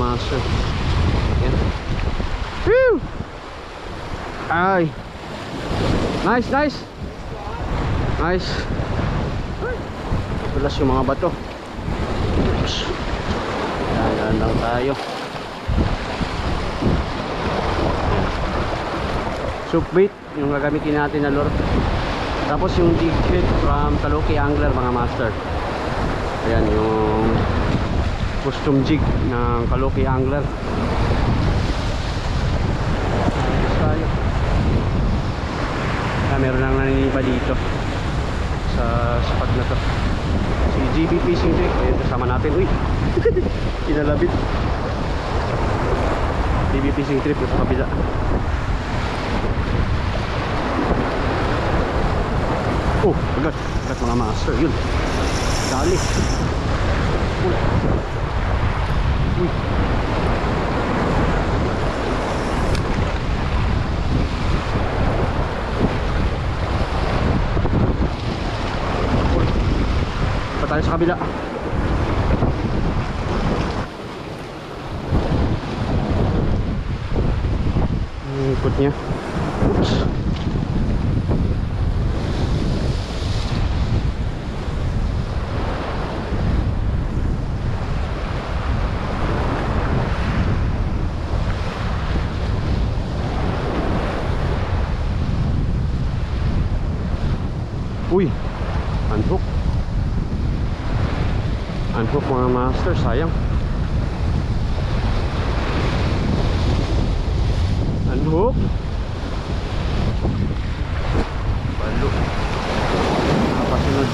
master. Yan. Woo! Ay. Nice, nice. Nice. Tulas yung mga bato. Oops. Yan lang tayo. Soup bait yung gagamitin natin na lure. Tapos yung jig head from Taluki Angler mga master. Ayan yung custom jig ng Taluki Angler. Tayo. Meron lang naniniba dito sa spot na to. Si GB Fishing Trick. Ayan kasama natin. Uy! Kinalabit. GB Fishing Trip sa kabila. Oh, agad mga master. Yun. Dali. Uy. Uy. Pa tayo sa kabila. Ikot niya. Oops. Uy, unhook. Unhook mga master, sayang. Unhook. Balo. Napasunod.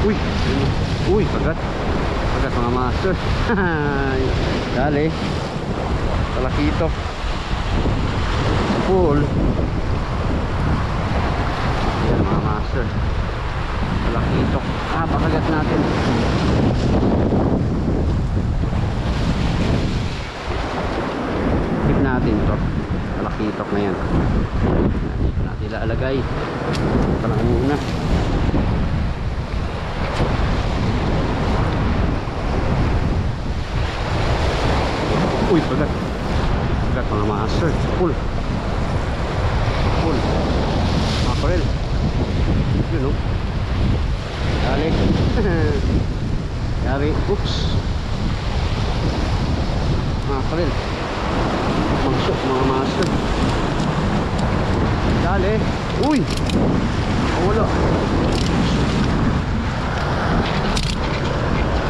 Uy, uy, pagat. Pagat mga master. Dali. Talakito full. Yan mga master, talakito. Pakagat natin. Tip natin to. Talakitok na yan. Dito natin ilalagay. Ito lang muna. Uy, pagat. Pagat mga master. Full. Full. Mackerel. Yun o. Dali. Dali. Oops. Mackerel. Mangsok mga master. Dali. Uy. Wala.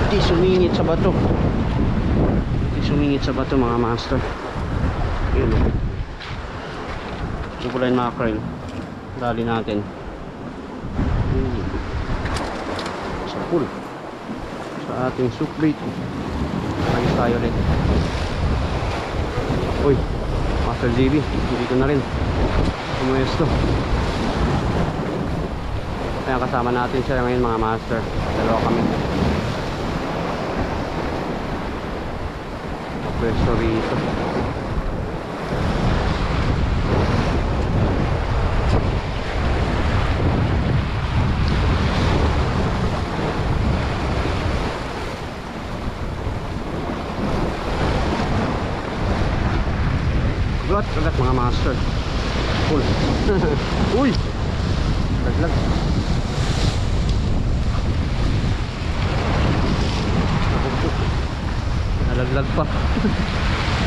Hindi sumingit sa bato. Sumingit sa bato mga master. Yun o. Bukulain mackerel. Dali natin. Sa pool. Sa ating soup bait. Ayos tayo ulit. Uy, Master GB, dito na rin. Pumuesto. Kaya kasama natin siya ngayon mga master. Dalawa kami. Pwesto rito. Ugat mga master. Full. Uy! Laglag. Nalaglag pa.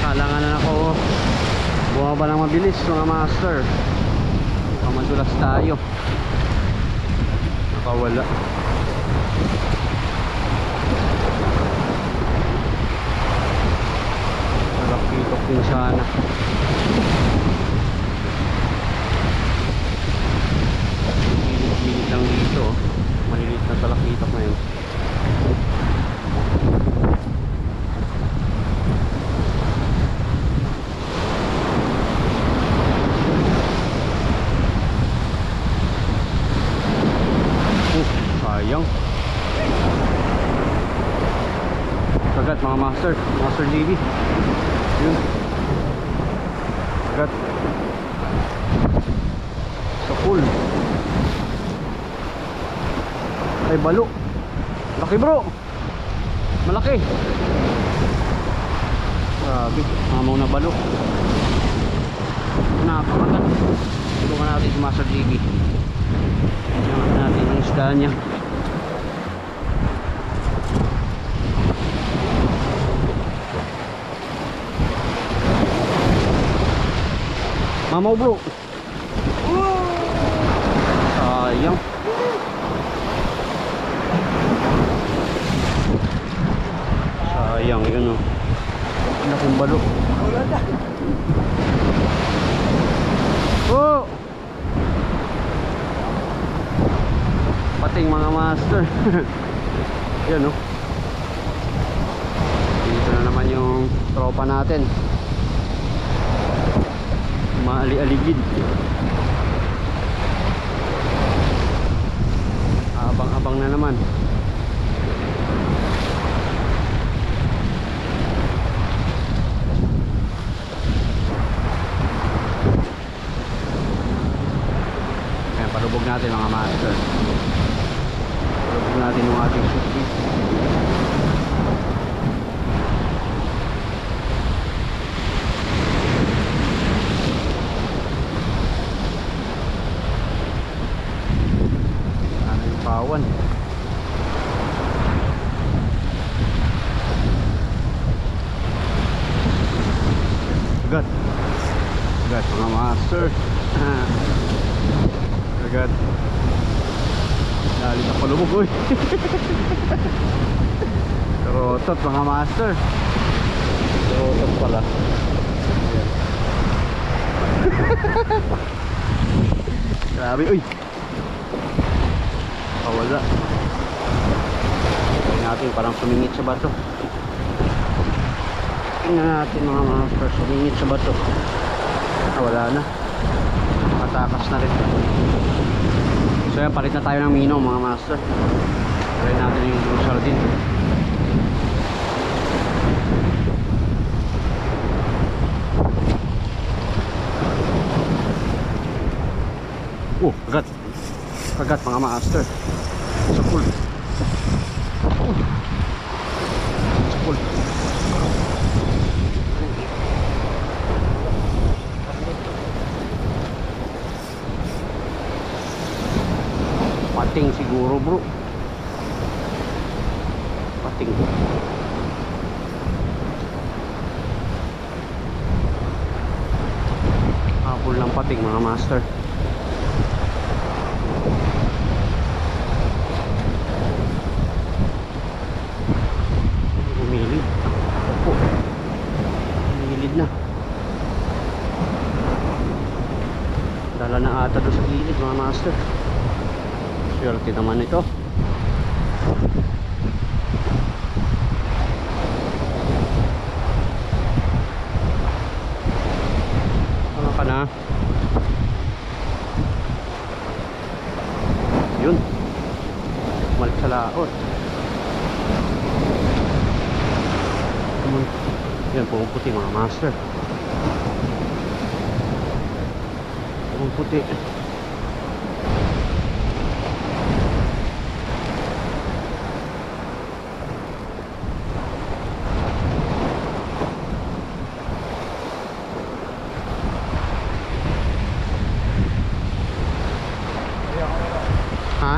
Kailangan na ako bumaba ng mabilis mga master. Madulas tayo. Nakawala. Nalakitok din sana. Gilid lang dito. Maliliit na talakitok na yun. Sayang. Kagat mga master. Master GB. Yun. Kagat. Sa pool. Ay, balo. Laki bro. Malaki. Grabe, mamaw na balo. Napakagat. Tulungan natin si Master Jiggy. Tingnan natin ang isda niya. Mamaw bro. Sayang. Sayang yun, oh. Laking balo. Oh! Pating mga master. Yan, oh. Dito na naman yung tropa natin. Maali-aligid. Abang-abang na naman. Ayan, palubog natin mga master. Palubog natin yung ating sushi. Pawan. Agad. Agad mga master. Agad. Dali sa palubog, uy. Rotot mga master. Rotot pala. Grabe, uy. Wala. Tingnan natin, parang sumingit sa bato. Tingnan natin mga master, sumingit sa bato. Wala na. Matakas na rin. So yan, palit na tayo ng mino mga master. Try natin yung sardine. Kagat. Kagat mga master. Sakul. Sakul. Pating siguro bro. Pating. Apple lang pating mga master. Dala na ata doon sa gilid mga master. Swerte naman ito. Ano ka na? Yun. Balik sa laot. Yan, pumuputi mga master. Puti. Ha?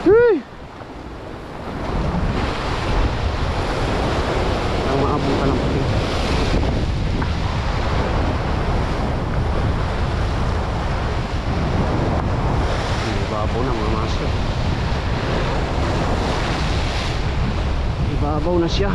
Hey! Ang maabutan ng puti. Ibabaw na mga master. Ibabaw na siya.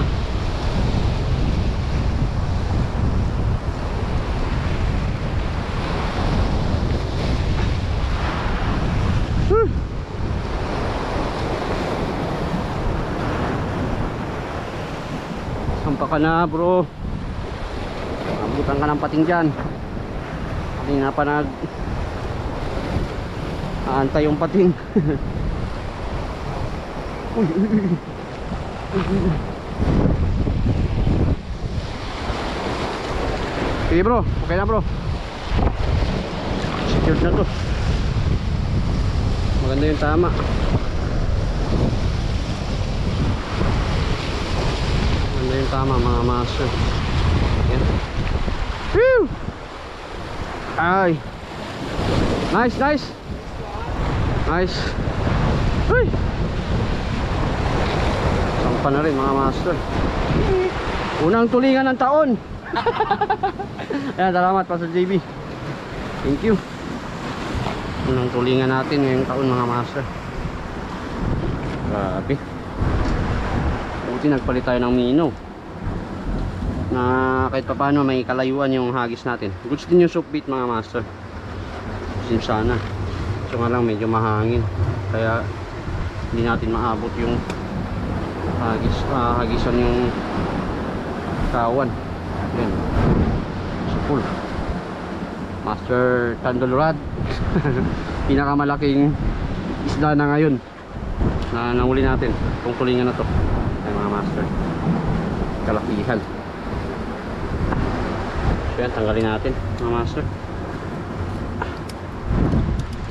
Sampa ka na bro. Abutan ka ng pating dyan. Kanina pa nag aantay yung pating. Uy, uy, uy. Sige bro, okay na bro. secured na to. Maganda yung tama. Maganda yung tama mga master. Yan. Woo! Ay. Nice, nice. Nice. Uy. Sampa na rin mga master. Unang tulingan ng taon. Ayan, salamat pa sa JB. Thank you. Unang tulingan natin ngayong taon mga master. Grabe. Buti nagpalit tayo ng mino na kahit pa paano may kalayuan yung hagis natin. Goods din yung soap bait mga master. Sim sana. So nga lang medyo mahangin, kaya hindi natin maabot yung hagisan yung kawan. Yan. So full. Master Candle Rod. Pinakamalaking isda na ngayon na nahuli natin. Itong tulingan na to. Ay mga master. Kalakihan. So yan, tanggalin natin mga master.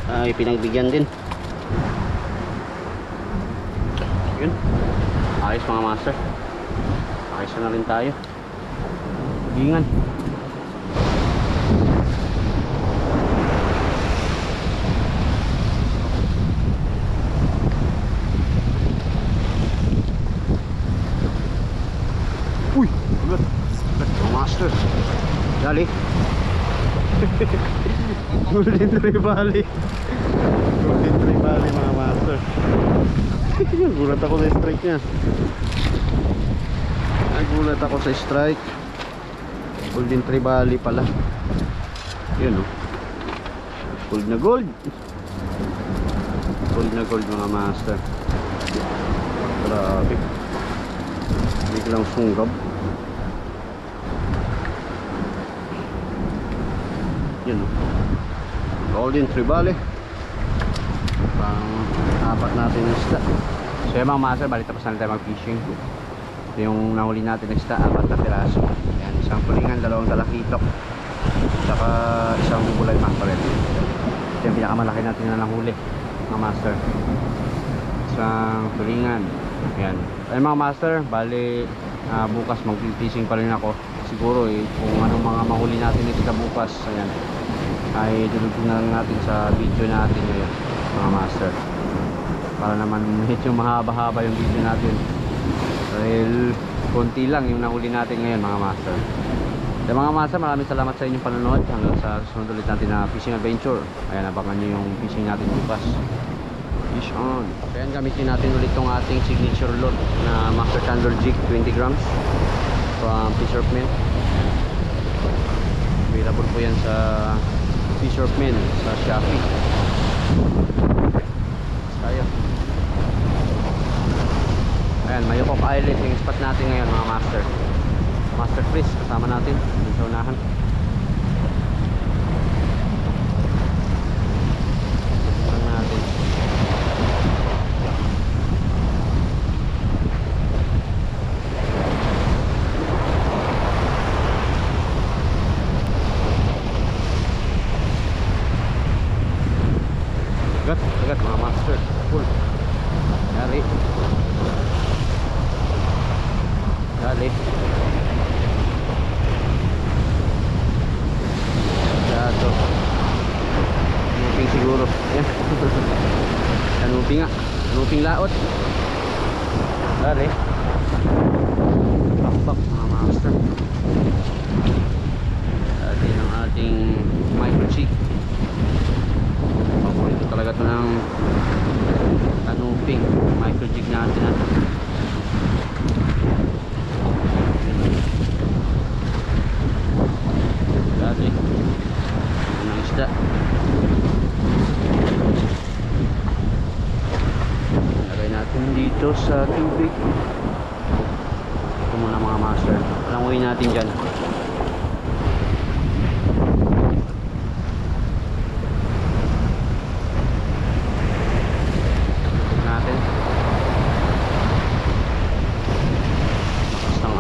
Ay pinagbigyan din. Yun. Ayos mga master. Ayos na rin tayo. Gingan. Uy, ulit. Mga master. Dali. Golden Trevally. Golden Trevally mga master. Gulat ako sa strike niya. Nagulat ako sa strike. Golden Trevally pala. Yun o. Gold na gold. Gold na gold mga master. Grabe. Biglang sunggab. Yun o. Golden Trevally. Pang apat natin yung isda. So yung mga master, balik tapos na tayo mag fishing. Ito yung nahuli natin ng isda, 4 na piraso. Yan, isang tulingan, 2 talakitok, saka isang bulay mackerel. Ito yung pinakamalaki natin na nahuli mga master. Isang tulingan. Yan. Ayun mga master, bali bukas mag fishing pa rin ako. Siguro kung anong mga mahuli natin ng isda bukas, ayan, ay dudugtong na lang natin sa video natin ngayon mga master, para naman medyo mahaba-haba yung video natin dahil konti lang yung nahuli natin ngayon mga master. So mga master, maraming salamat sa inyong panonood. Hanggang sa susunod ulit natin na fishing adventure. Ayan, abangan nyo yung fishing natin bukas. Fish on. Ayan, gamitin natin ulit tong ating signature load na Master Candle Jig 20 grams from Fisherman. Available po yan sa Fisherman sa Shopee. Tayo. Ayan, Mayukok Island yung spot natin ngayon mga master. Master Chris kasama natin dun sa unahan. Tignan natin. Agad mga master. Full. Dali. Dali. Dato. Kanuping siguro. Yan. Kanuping nga. Kanuping laot. Dali. Pakpak mga master. Dali ng ating microchip. Paborito talaga ito ng kanuping. Microjig natin na. Dati ang isda. Lagay natin dito sa tubig. Ito muna mga master. Langoy natin dyan.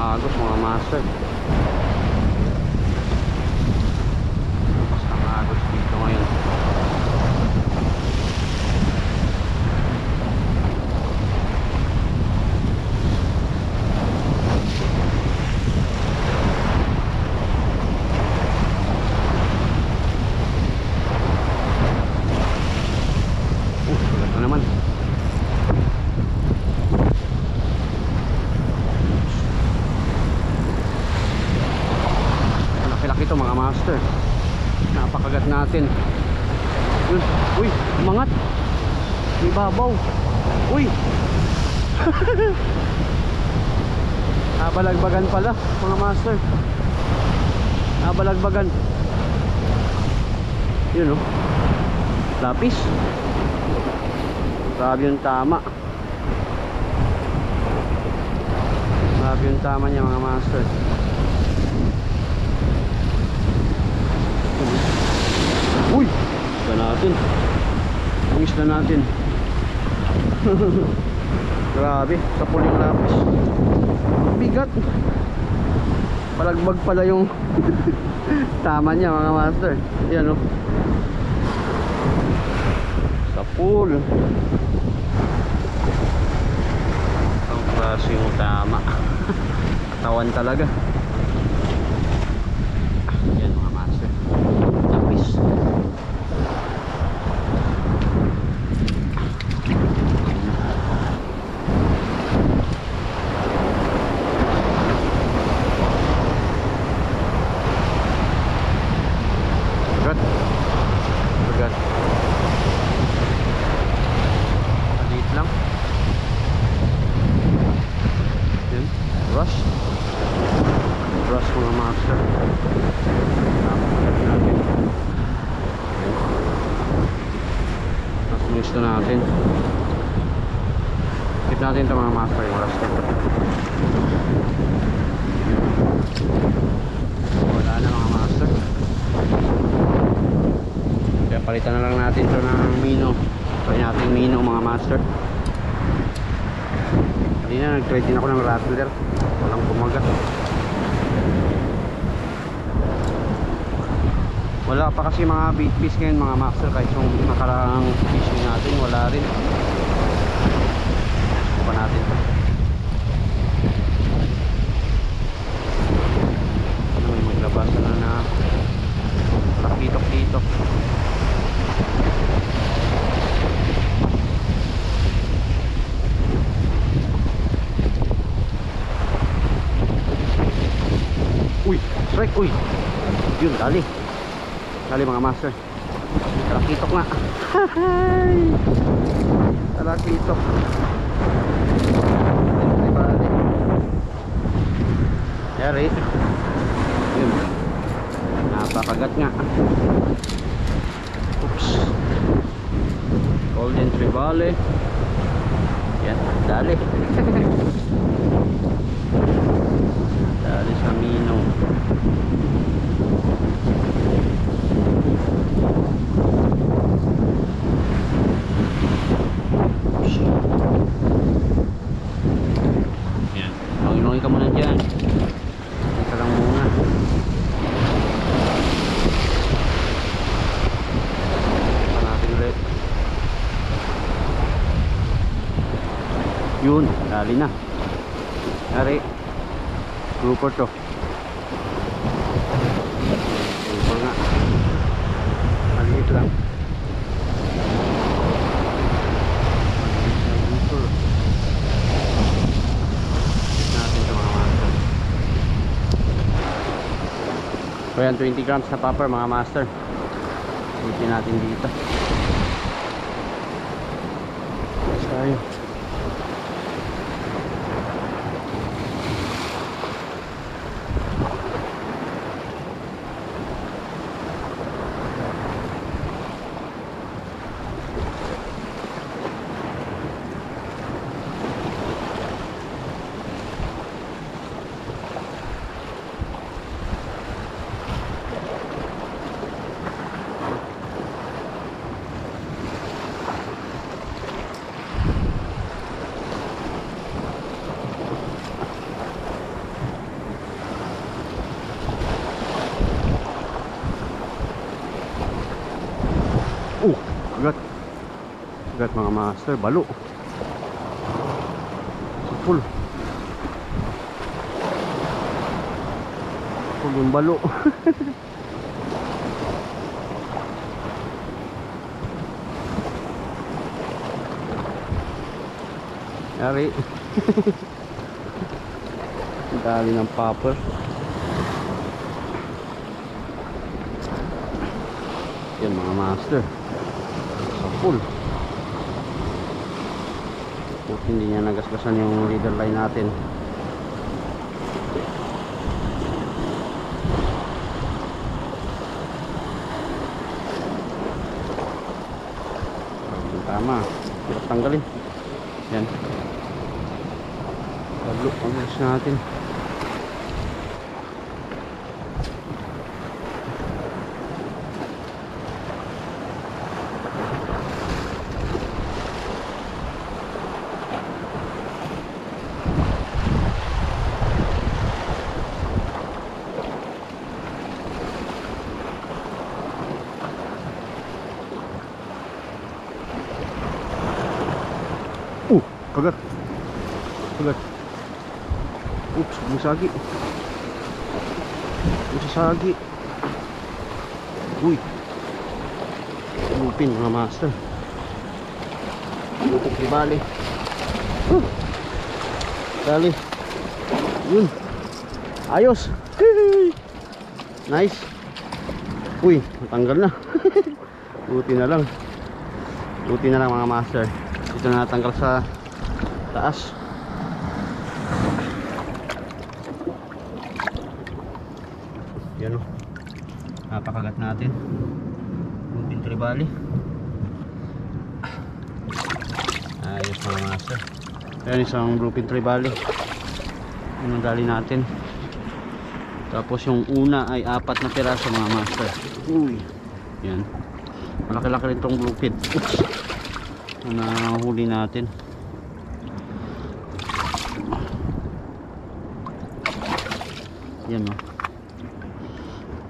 Agos mga master. Basta agos dito ngayon. natin. Yun. Uy, umangat. May babaw. Uy. Nabalagbagan pala mga master. Nabalagbagan. Yun oh. Lapis. Grabe yung tama. Grabe yung tama niya mga master. Uy, isla natin. Ang isla natin. Grabe, kapul yung lapis. Bigat. Palagbag pala yung tama niya mga master. Yan oh. Kapul. Ang klase yung tama. Katawan talaga. Yan mga master. Lapis. Brush mga master. Napakagat natin. Tapos gusto natin. Tip natin ito mga master, yung brush nito. Wala na mga master. Kaya palitan na lang natin ito ng mino. Try natin mino mga master. Kanina nag-try din ako ng rattler. Walang kumagat. Wala pa kasi mga bait fish ngayon mga master. Kahit yung nakaraang fishing natin, wala rin. Pa natin ito. May maglabasan na takitok dito. Uy, strike, uy. Yun, dali. Dali mga master. Talakitok nga. Hahay. Talakitok. Dali. Yari. Yun. Napakagat nga. Oops. Golden Trevally. Yan, dali. Dali sa mino. Yan. Panginoon ka muna dyan. Ito lang muna. Ito natin ulit. Yun, dali na. Dari grouper to. Grouper nga. Maliit lang. Grouper. Natin ito mga master. So yan, 20 grams na popper mga master. Itin natin dito. Tayo. Agad mga master, balo. Full yung balo. Yari. Dali ng popper. Yan mga master. Sa full. At hindi niya nagasgasan yung leader line natin. Tama. Hirap tanggalin. Yan. Paglo ang natin. Kagat. Kagat. Oops, masagi. Masasagi. Uy. Lupin mga master. Lupin tribali. Dali. Yun. Ayos. Nice. Uy, natanggal na. Buti na lang. Buti na lang mga master. Ito na natanggal sa taas. Yan o. Napakagat natin. Lupin tribali. Ayos mga master. Ayan isang lupin tribali. Yung dali natin. Tapos yung una ay 4 na piraso mga master. Uy. Yan. Malaki-laki rin itong lupin. Oops. Nahuli natin. Yan o.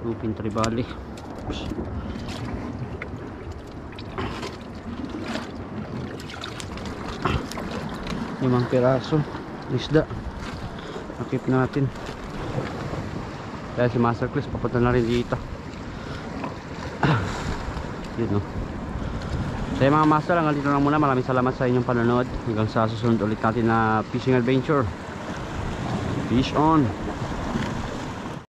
Lupin tribali. 5 piraso isda. Nakip natin. Kaya si Master Chris papunta na rin dito. Yun o. So yung mga master, hanggang dito lang muna. Maraming salamat sa inyong panonood. Hanggang sa susunod ulit natin na fishing adventure. Fish on!